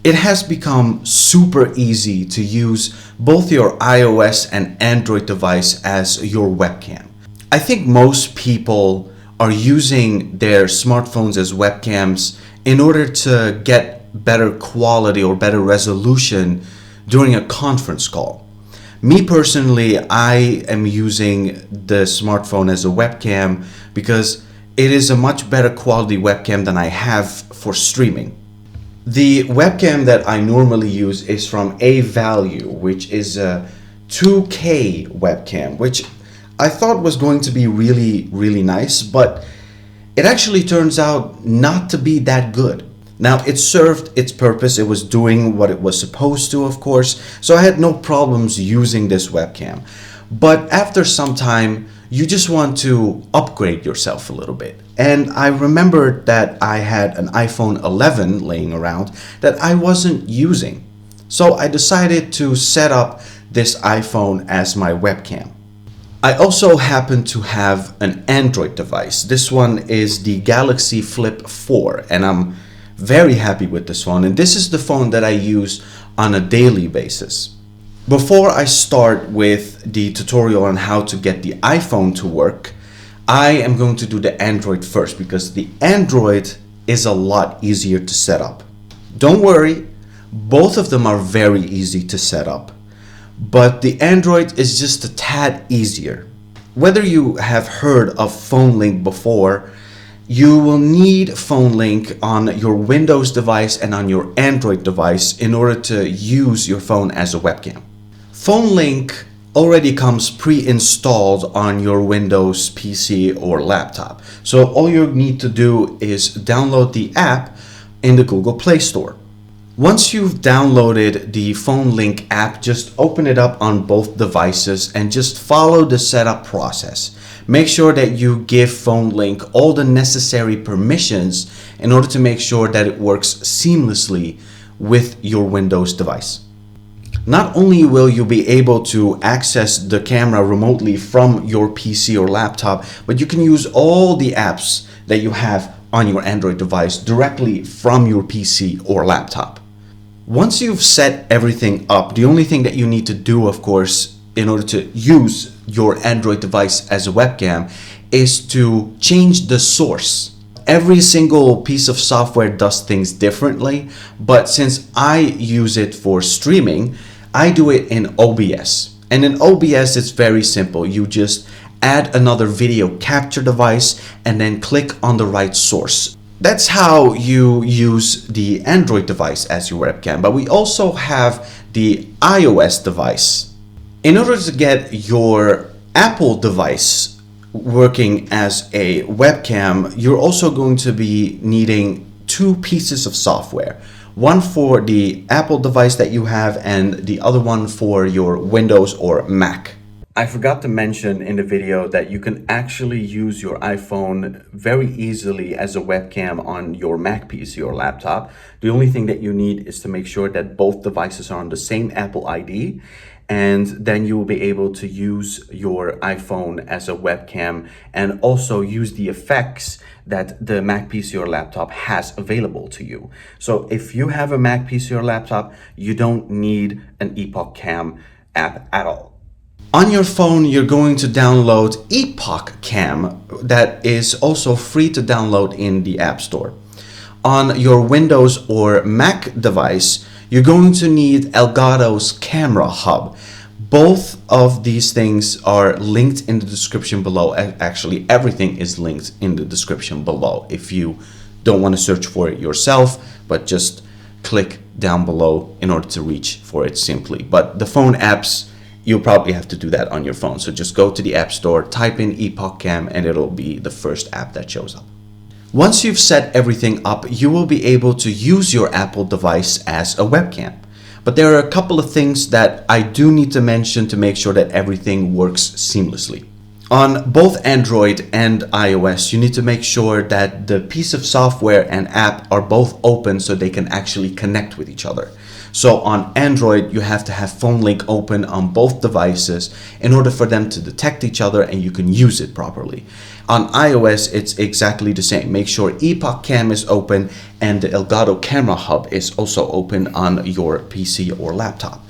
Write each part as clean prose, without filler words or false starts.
It has become super easy to use both your iOS and Android device as your webcam. I think most people are using their smartphones as webcams in order to get better quality or better resolution during a conference call. Me personally, I am using the smartphone as a webcam because it is a much better quality webcam than I have for streaming. The webcam that I normally use is from A-Value, which is a 2K webcam, which I thought was going to be really nice, but it actually turns out not to be that good. Now, it served its purpose. It was doing what it was supposed to, of course, so I had no problems using this webcam. But after some time, you just want to upgrade yourself a little bit. And I remembered that I had an iPhone 11 laying around that I wasn't using. So I decided to set up this iPhone as my webcam. I also happen to have an Android device. This one is the Galaxy Flip 4, and I'm very happy with this phone. And this is the phone that I use on a daily basis. Before I start with the tutorial on how to get the iPhone to work, I am going to do the Android first because the Android is a lot easier to set up. Don't worry, both of them are very easy to set up, but the Android is just a tad easier. Whether you have heard of PhoneLink before, you will need PhoneLink on your Windows device and on your Android device in order to use your phone as a webcam. PhoneLink already comes pre-installed on your Windows PC or laptop. So all you need to do is download the app in the Google Play Store. Once you've downloaded the PhoneLink app, just open it up on both devices and just follow the setup process. Make sure that you give PhoneLink all the necessary permissions in order to make sure that it works seamlessly with your Windows device. Not only will you be able to access the camera remotely from your PC or laptop, but you can use all the apps that you have on your Android device directly from your PC or laptop. Once you've set everything up, the only thing that you need to do, of course, in order to use your Android device as a webcam is to change the source. Every single piece of software does things differently, but since I use it for streaming, I do it in OBS. And in OBS, it's very simple. You just add another video capture device and then click on the right source. That's how you use the Android device as your webcam. But we also have the iOS device. In order to get your Apple device working as a webcam, you're also going to be needing two pieces of software. One for the Apple device that you have and the other one for your Windows or Mac. I forgot to mention in the video that you can actually use your iPhone very easily as a webcam on your Mac PC or laptop. The only thing that you need is to make sure that both devices are on the same Apple ID, and then you will be able to use your iPhone as a webcam and also use the effects that the Mac PC or laptop has available to you. So if you have a Mac PC or laptop, you don't need an Epoch Cam app at all. On your phone, you're going to download Epoch Cam that is also free to download in the App Store. On your Windows or Mac device, you're going to need Elgato's Camera Hub. Both of these things are linked in the description below. Actually, everything is linked in the description below if you don't want to search for it yourself, but just click down below in order to reach for it simply. But the phone apps, you'll probably have to do that on your phone. So just go to the App Store, type in Epoch Cam, and it'll be the first app that shows up. Once you've set everything up, you will be able to use your Apple device as a webcam. But there are a couple of things that I do need to mention to make sure that everything works seamlessly. On both Android and iOS, you need to make sure that the piece of software and app are both open so they can actually connect with each other. So on Android, you have to have Phone Link open on both devices in order for them to detect each other and you can use it properly. On iOS, it's exactly the same. Make sure Epoch Cam is open and the Elgato Camera Hub is also open on your PC or laptop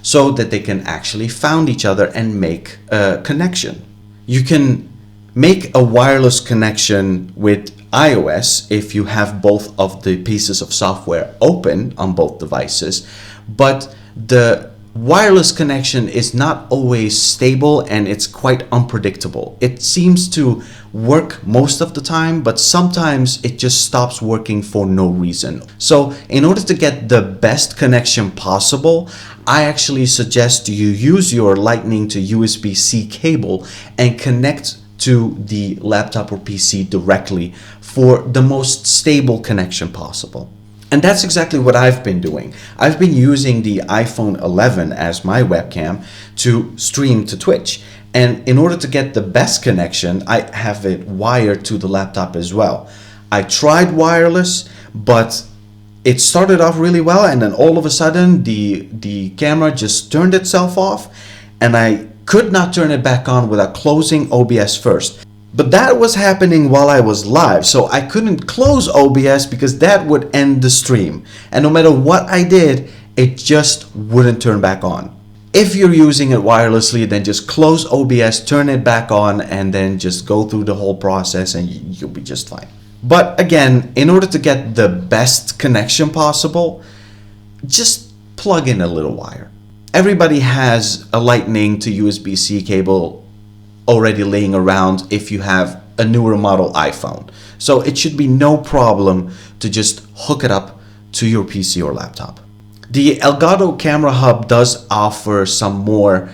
so that they can actually find each other and make a connection. You can make a wireless connection with iOS if you have both of the pieces of software open on both devices, but the wireless connection is not always stable and it's quite unpredictable. It seems to work most of the time, but sometimes it just stops working for no reason. So in order to get the best connection possible, I actually suggest you use your Lightning to USB-C cable and connect to the laptop or PC directly for the most stable connection possible. And that's exactly what I've been doing. I've been using the iPhone 11 as my webcam to stream to Twitch. And in order to get the best connection, I have it wired to the laptop as well. I tried wireless, but it started off really well, and then all of a sudden the camera just turned itself off, and I could not turn it back on without closing OBS first. But that was happening while I was live, so I couldn't close OBS because that would end the stream. And no matter what I did, it just wouldn't turn back on. If you're using it wirelessly, then just close OBS, turn it back on, and then just go through the whole process and you'll be just fine. But again, in order to get the best connection possible, just plug in a little wire. Everybody has a Lightning to USB-C cable already laying around if you have a newer model iPhone. So it should be no problem to just hook it up to your PC or laptop. The Elgato Camera Hub does offer some more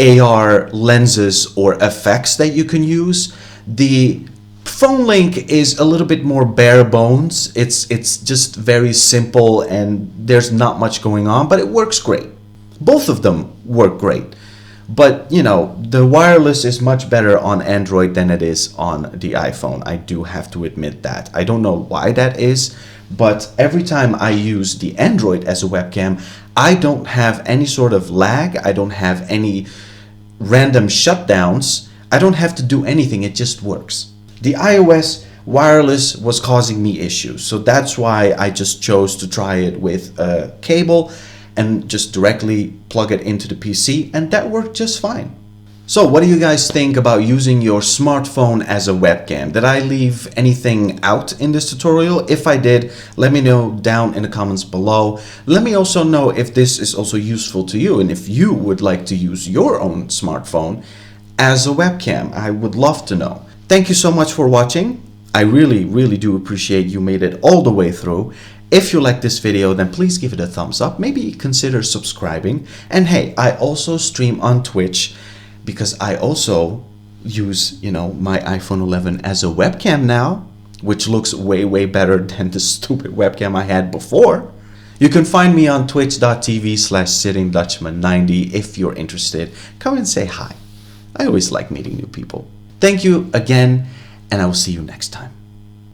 AR lenses or effects that you can use. The Phone Link is a little bit more bare bones. It's just very simple and there's not much going on, but it works great. Both of them work great. But, you know, the wireless is much better on Android than it is on the iPhone. I do have to admit that. I don't know why that is, but every time I use the Android as a webcam, I don't have any sort of lag. I don't have any random shutdowns. I don't have to do anything. It just works. The iOS wireless was causing me issues, so that's why I just chose to try it with a cable and just directly plug it into the PC, and that worked just fine. So what do you guys think about using your smartphone as a webcam? Did I leave anything out in this tutorial? If I did, let me know down in the comments below. Let me also know if this is also useful to you and if you would like to use your own smartphone as a webcam. I would love to know. Thank you so much for watching. I really do appreciate you made it all the way through. If you like this video, then please give it a thumbs up. Maybe consider subscribing. And hey, I also stream on Twitch because I also use, my iPhone 11 as a webcam now, which looks way better than the stupid webcam I had before. You can find me on twitch.tv/sittingdutchman90 if you're interested. Come and say hi. I always like meeting new people. Thank you again, and I will see you next time.